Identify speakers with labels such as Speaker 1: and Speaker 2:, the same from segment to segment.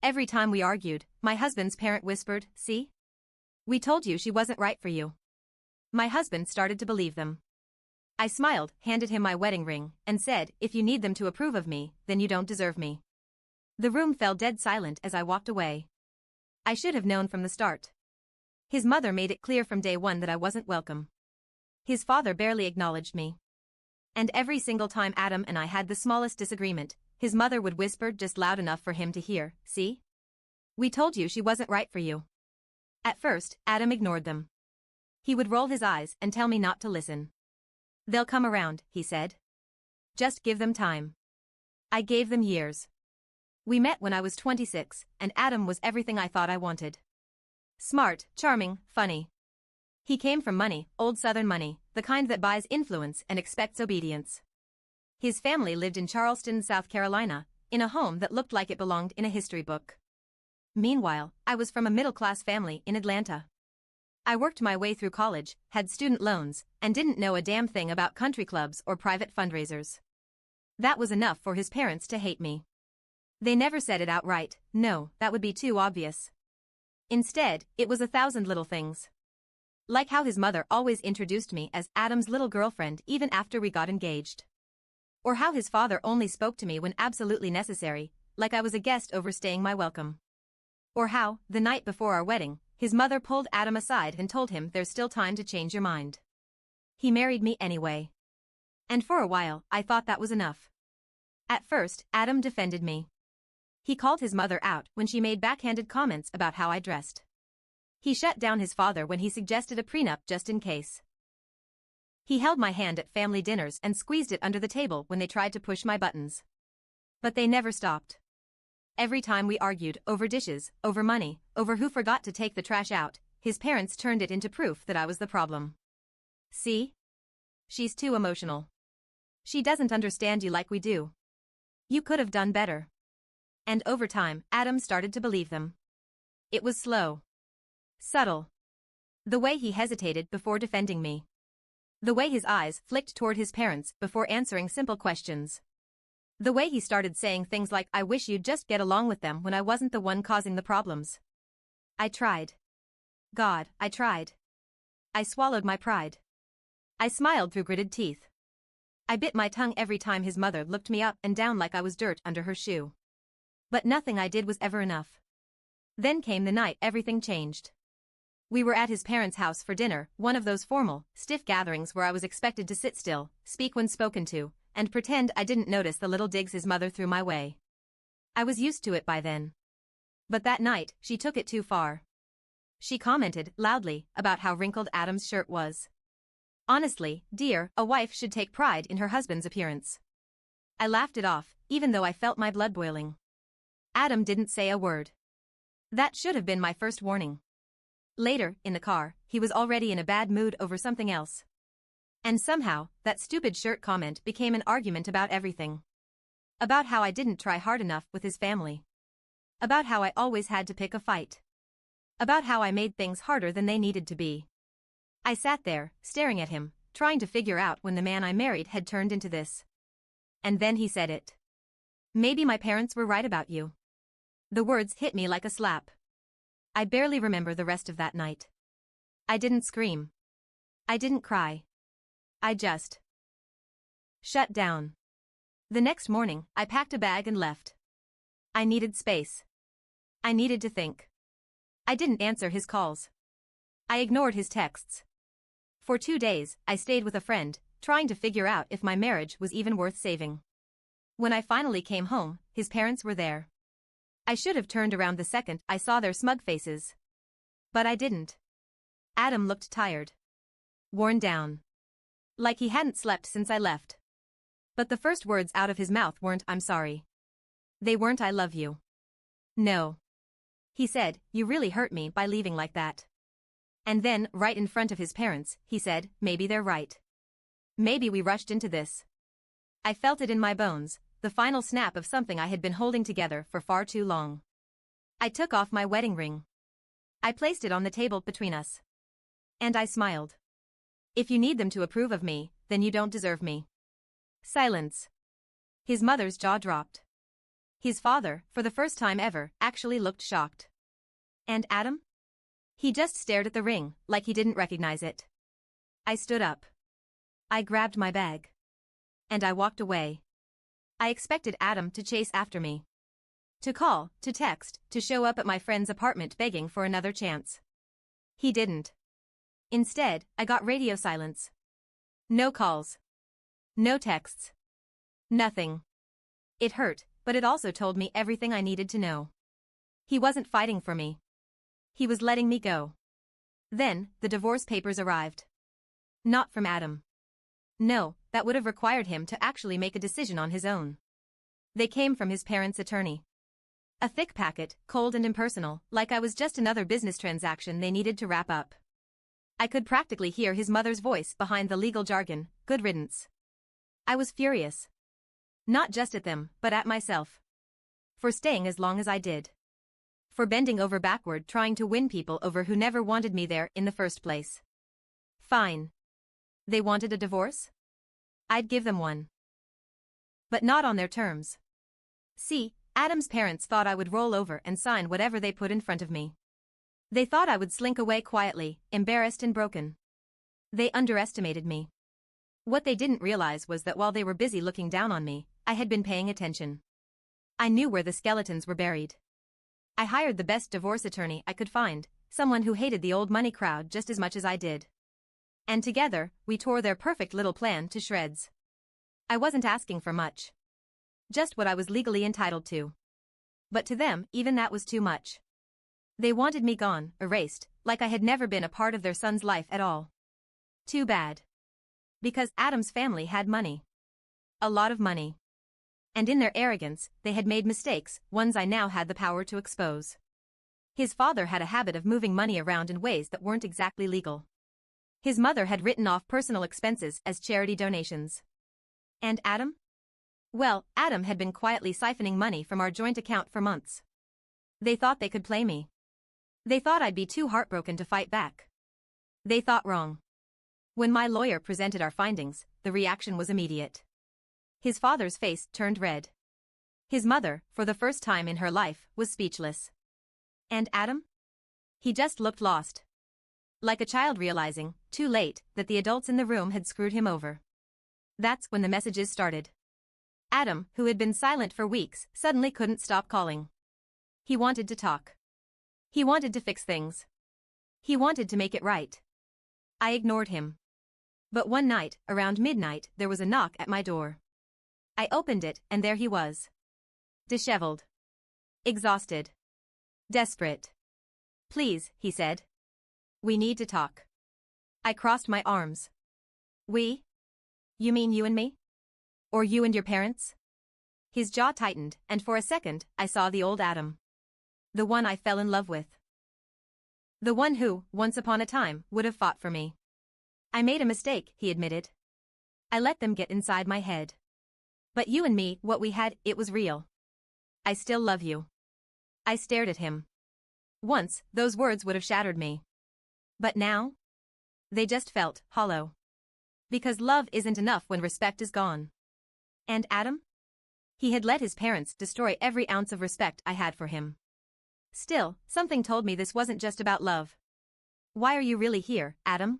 Speaker 1: Every time we argued, my husband's parent whispered, "See? We told you she wasn't right for you." My husband started to believe them. I smiled, handed him my wedding ring, and said, "If you need them to approve of me, then you don't deserve me." The room fell dead silent as I walked away. I should have known from the start. His mother made it clear from day one that I wasn't welcome. His father barely acknowledged me. And every single time Adam and I had the smallest disagreement, his mother would whisper just loud enough for him to hear, "See? We told you she wasn't right for you." At first, Adam ignored them. He would roll his eyes and tell me not to listen. "They'll come around," he said. "Just give them time." I gave them years. We met when I was 26, and Adam was everything I thought I wanted. Smart, charming, funny. He came from money, old Southern money, the kind that buys influence and expects obedience. His family lived in Charleston, South Carolina, in a home that looked like it belonged in a history book. Meanwhile, I was from a middle-class family in Atlanta. I worked my way through college, had student loans, and didn't know a damn thing about country clubs or private fundraisers. That was enough for his parents to hate me. They never said it outright, no, that would be too obvious. Instead, it was 1,000 little things. Like how his mother always introduced me as Adam's little girlfriend even after we got engaged. Or how his father only spoke to me when absolutely necessary, like I was a guest overstaying my welcome. Or how, the night before our wedding, his mother pulled Adam aside and told him there's still time to change your mind. He married me anyway. And for a while, I thought that was enough. At first, Adam defended me. He called his mother out when she made backhanded comments about how I dressed. He shut down his father when he suggested a prenup just in case. He held my hand at family dinners and squeezed it under the table when they tried to push my buttons. But they never stopped. Every time we argued, over dishes, over money, over who forgot to take the trash out, his parents turned it into proof that I was the problem. "See? She's too emotional. She doesn't understand you like we do. You could have done better." And over time, Adam started to believe them. It was slow. Subtle. The way he hesitated before defending me. The way his eyes flicked toward his parents before answering simple questions. The way he started saying things like, "I wish you'd just get along with them," when I wasn't the one causing the problems. I tried. God, I tried. I swallowed my pride. I smiled through gritted teeth. I bit my tongue every time his mother looked me up and down like I was dirt under her shoe. But nothing I did was ever enough. Then came the night everything changed. We were at his parents' house for dinner, one of those formal, stiff gatherings where I was expected to sit still, speak when spoken to, and pretend I didn't notice the little digs his mother threw my way. I was used to it by then. But that night, she took it too far. She commented, loudly, about how wrinkled Adam's shirt was. Honestly, dear, a wife should take pride in her husband's appearance. I laughed it off, even though I felt my blood boiling. Adam didn't say a word. That should have been my first warning. Later, in the car, he was already in a bad mood over something else. And somehow, that stupid shirt comment became an argument about everything. About how I didn't try hard enough with his family. About how I always had to pick a fight. About how I made things harder than they needed to be. I sat there, staring at him, trying to figure out when the man I married had turned into this. And then he said it. "Maybe my parents were right about you." The words hit me like a slap. I barely remember the rest of that night. I didn't scream. I didn't cry. I just shut down. The next morning, I packed a bag and left. I needed space. I needed to think. I didn't answer his calls. I ignored his texts. For 2 days, I stayed with a friend, trying to figure out if my marriage was even worth saving. When I finally came home, his parents were there. I should have turned around the second I saw their smug faces. But I didn't. Adam looked tired. Worn down. Like he hadn't slept since I left. But the first words out of his mouth weren't, "I'm sorry." They weren't, "I love you." No. He said, "You really hurt me by leaving like that." And then, right in front of his parents, he said, "Maybe they're right. Maybe we rushed into this." I felt it in my bones, the final snap of something I had been holding together for far too long. I took off my wedding ring. I placed it on the table between us. And I smiled. "If you need them to approve of me, then you don't deserve me." Silence. His mother's jaw dropped. His father, for the first time ever, actually looked shocked. And Adam? He just stared at the ring, like he didn't recognize it. I stood up. I grabbed my bag. And I walked away. I expected Adam to chase after me. To call, to text, to show up at my friend's apartment begging for another chance. He didn't. Instead, I got radio silence. No calls. No texts. Nothing. It hurt, but it also told me everything I needed to know. He wasn't fighting for me. He was letting me go. Then, the divorce papers arrived. Not from Adam. No, that would have required him to actually make a decision on his own. They came from his parents' attorney. A thick packet, cold and impersonal, like I was just another business transaction they needed to wrap up. I could practically hear his mother's voice behind the legal jargon, good riddance. I was furious. Not just at them, but at myself. For staying as long as I did. For bending over backward trying to win people over who never wanted me there in the first place. Fine. They wanted a divorce? I'd give them one. But not on their terms. See, Adam's parents thought I would roll over and sign whatever they put in front of me. They thought I would slink away quietly, embarrassed and broken. They underestimated me. What they didn't realize was that while they were busy looking down on me, I had been paying attention. I knew where the skeletons were buried. I hired the best divorce attorney I could find, someone who hated the old money crowd just as much as I did. And together, we tore their perfect little plan to shreds. I wasn't asking for much. Just what I was legally entitled to. But to them, even that was too much. They wanted me gone, erased, like I had never been a part of their son's life at all. Too bad. Because Adam's family had money. A lot of money. And in their arrogance, they had made mistakes, ones I now had the power to expose. His father had a habit of moving money around in ways that weren't exactly legal. His mother had written off personal expenses as charity donations. And Adam? Well, Adam had been quietly siphoning money from our joint account for months. They thought they could play me. They thought I'd be too heartbroken to fight back. They thought wrong. When my lawyer presented our findings, the reaction was immediate. His father's face turned red. His mother, for the first time in her life, was speechless. And Adam? He just looked lost. Like a child realizing, too late, that the adults in the room had screwed him over. That's when the messages started. Adam, who had been silent for weeks, suddenly couldn't stop calling. He wanted to talk. He wanted to fix things. He wanted to make it right. I ignored him. But one night, around midnight, there was a knock at my door. I opened it, and there he was. Disheveled. Exhausted. Desperate. Please, he said. We need to talk. I crossed my arms. We? You mean you and me? Or you and your parents? His jaw tightened, and for a second, I saw the old Adam. The one I fell in love with. The one who, once upon a time, would have fought for me. I made a mistake, he admitted. I let them get inside my head. But you and me, what we had, it was real. I still love you. I stared at him. Once, those words would have shattered me. But now? They just felt hollow. Because love isn't enough when respect is gone. And Adam? He had let his parents destroy every ounce of respect I had for him. Still, something told me this wasn't just about love. Why are you really here, Adam?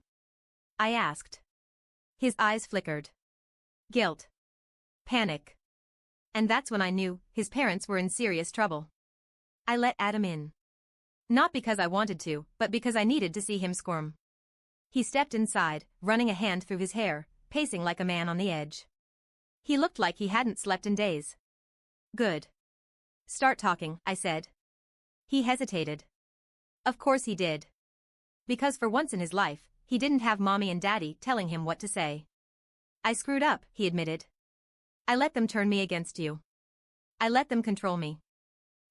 Speaker 1: I asked. His eyes flickered. Guilt. Panic. And that's when I knew his parents were in serious trouble. I let Adam in. Not because I wanted to, but because I needed to see him squirm. He stepped inside, running a hand through his hair, pacing like a man on the edge. He looked like he hadn't slept in days. Good. Start talking, I said. He hesitated. Of course he did. Because for once in his life, he didn't have mommy and daddy telling him what to say. I screwed up, he admitted. I let them turn me against you. I let them control me.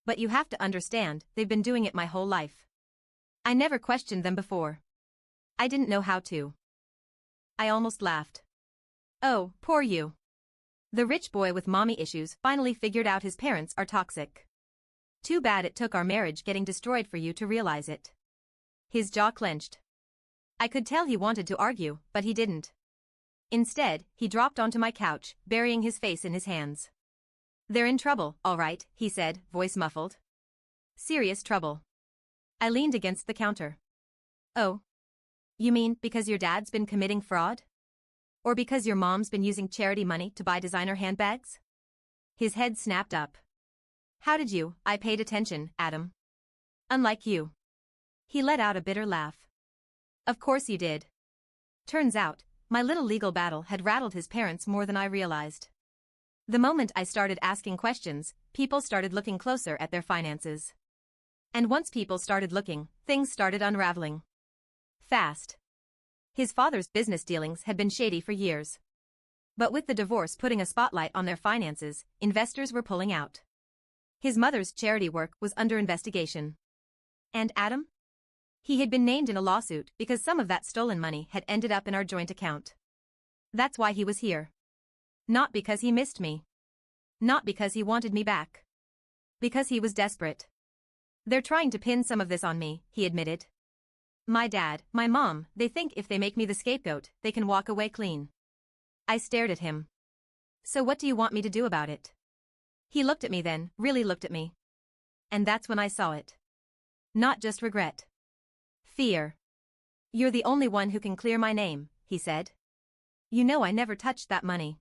Speaker 1: But you have to understand, they've been doing it my whole life. I never questioned them before. I didn't know how to. I almost laughed. Oh, poor you. The rich boy with mommy issues finally figured out his parents are toxic. Too bad it took our marriage getting destroyed for you to realize it. His jaw clenched. I could tell he wanted to argue, but he didn't. Instead, he dropped onto my couch, burying his face in his hands. They're in trouble, all right, he said, voice muffled. Serious trouble. I leaned against the counter. Oh. You mean because your dad's been committing fraud? Or because your mom's been using charity money to buy designer handbags? His head snapped up. How did you? I paid attention, Adam. Unlike you. He let out a bitter laugh. Of course you did. Turns out, my little legal battle had rattled his parents more than I realized. The moment I started asking questions, people started looking closer at their finances. And once people started looking, things started unraveling. Fast. His father's business dealings had been shady for years. But with the divorce putting a spotlight on their finances, investors were pulling out. His mother's charity work was under investigation. And Adam? He had been named in a lawsuit because some of that stolen money had ended up in our joint account. That's why he was here. Not because he missed me. Not because he wanted me back. Because he was desperate. They're trying to pin some of this on me, he admitted. My dad, my mom, they think if they make me the scapegoat, they can walk away clean. I stared at him. So what do you want me to do about it? He looked at me then, really looked at me. And that's when I saw it. Not just regret. Fear. You're the only one who can clear my name, he said. You know I never touched that money.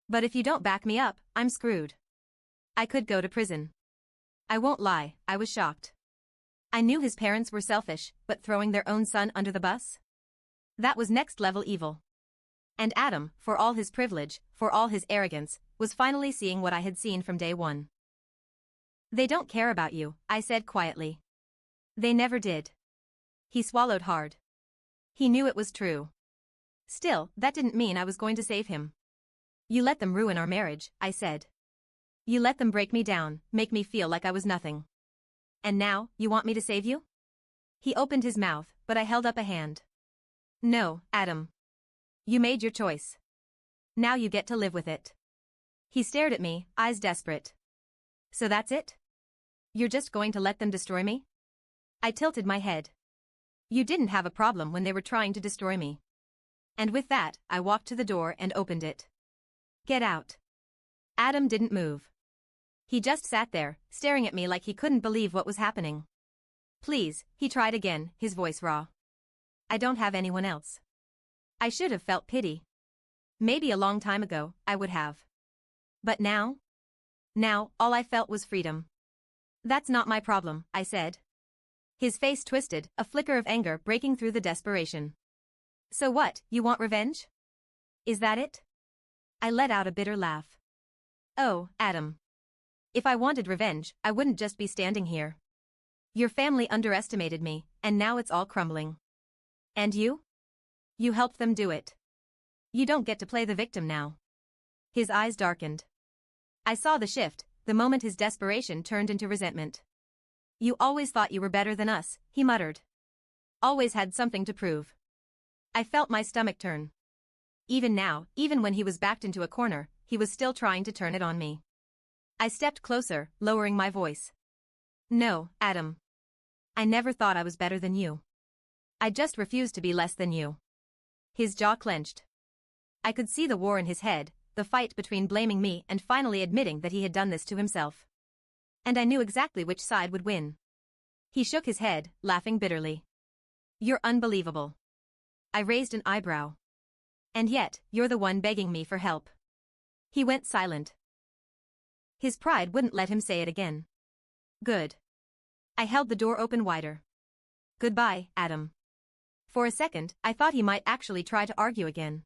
Speaker 1: But if you don't back me up, I'm screwed. I could go to prison. I won't lie, I was shocked. I knew his parents were selfish, but throwing their own son under the bus? That was next-level evil. And Adam, for all his privilege, for all his arrogance, was finally seeing what I had seen from day one. They don't care about you, I said quietly. They never did. He swallowed hard. He knew it was true. Still, that didn't mean I was going to save him. You let them ruin our marriage, I said. You let them break me down, make me feel like I was nothing. And now, you want me to save you? He opened his mouth, but I held up a hand. No, Adam. You made your choice. Now you get to live with it. He stared at me, eyes desperate. So that's it? You're just going to let them destroy me? I tilted my head. You didn't have a problem when they were trying to destroy me. And with that, I walked to the door and opened it. Get out. Adam didn't move. He just sat there, staring at me like he couldn't believe what was happening. Please, he tried again, his voice raw. I don't have anyone else. I should have felt pity. Maybe a long time ago, I would have. But now? Now, all I felt was freedom. That's not my problem, I said. His face twisted, a flicker of anger breaking through the desperation. So what, you want revenge? Is that it? I let out a bitter laugh. Oh, Adam. If I wanted revenge, I wouldn't just be standing here. Your family underestimated me, and now it's all crumbling. And you? You helped them do it. You don't get to play the victim now. His eyes darkened. I saw the shift, the moment his desperation turned into resentment. You always thought you were better than us, he muttered. Always had something to prove. I felt my stomach turn. Even now, even when he was backed into a corner, he was still trying to turn it on me. I stepped closer, lowering my voice. No, Adam. I never thought I was better than you. I just refused to be less than you. His jaw clenched. I could see the war in his head, the fight between blaming me and finally admitting that he had done this to himself. And I knew exactly which side would win. He shook his head, laughing bitterly. You're unbelievable. I raised an eyebrow. And yet, you're the one begging me for help. He went silent. His pride wouldn't let him say it again. Good. I held the door open wider. Goodbye, Adam. For a second, I thought he might actually try to argue again.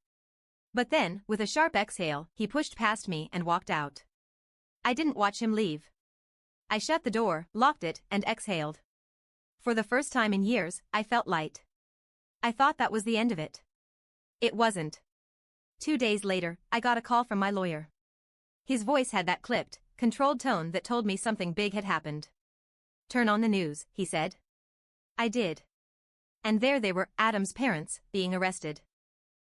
Speaker 1: But then, with a sharp exhale, he pushed past me and walked out. I didn't watch him leave. I shut the door, locked it, and exhaled. For the first time in years, I felt light. I thought that was the end of it. It wasn't. 2 days later, I got a call from my lawyer. His voice had that clipped, controlled tone that told me something big had happened. Turn on the news, he said. I did. And there they were, Adam's parents, being arrested.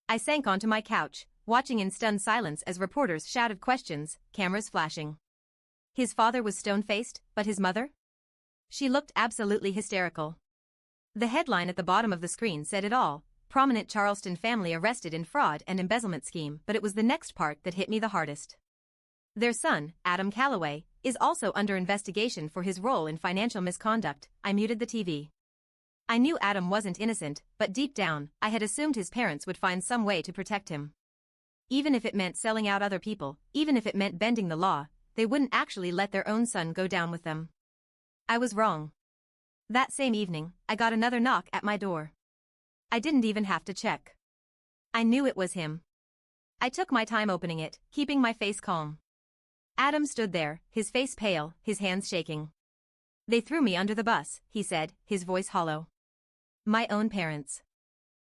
Speaker 1: I sank onto my couch, watching in stunned silence as reporters shouted questions, cameras flashing. His father was stone-faced, but his mother? She looked absolutely hysterical. The headline at the bottom of the screen said it all, prominent Charleston family arrested in fraud and embezzlement scheme, but it was the next part that hit me the hardest. Their son, Adam Calloway, is also under investigation for his role in financial misconduct. I muted the TV. I knew Adam wasn't innocent, but deep down, I had assumed his parents would find some way to protect him. Even if it meant selling out other people, even if it meant bending the law, they wouldn't actually let their own son go down with them. I was wrong. That same evening, I got another knock at my door. I didn't even have to check. I knew it was him. I took my time opening it, keeping my face calm. Adam stood there, his face pale, his hands shaking. "They threw me under the bus," he said, his voice hollow. "My own parents.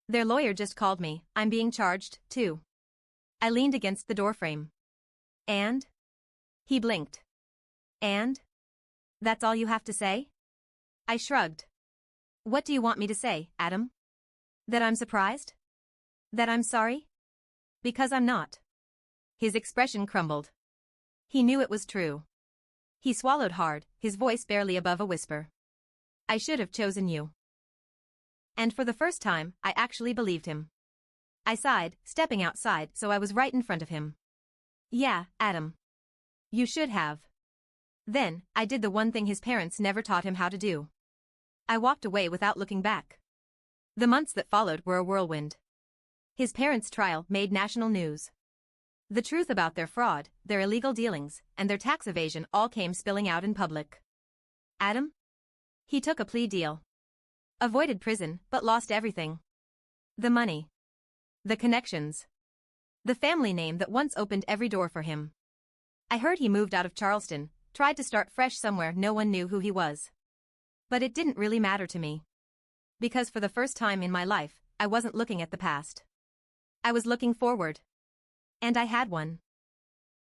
Speaker 1: Their lawyer just called me. I'm being charged, too." I leaned against the doorframe. "And?" He blinked. "And? That's all you have to say?" I shrugged. "What do you want me to say, Adam? That I'm surprised? That I'm sorry? Because I'm not." His expression crumbled. He knew it was true. He swallowed hard, his voice barely above a whisper. "I should have chosen you." And for the first time, I actually believed him. I sighed, stepping outside so I was right in front of him. "Yeah, Adam. You should have." Then, I did the one thing his parents never taught him how to do. I walked away without looking back. The months that followed were a whirlwind. His parents' trial made national news. The truth about their fraud, their illegal dealings, and their tax evasion all came spilling out in public. Adam? He took a plea deal. Avoided prison, but lost everything. The money. The connections. The family name that once opened every door for him. I heard he moved out of Charleston, tried to start fresh somewhere no one knew who he was. But it didn't really matter to me. Because for the first time in my life, I wasn't looking at the past. I was looking forward. And I had one.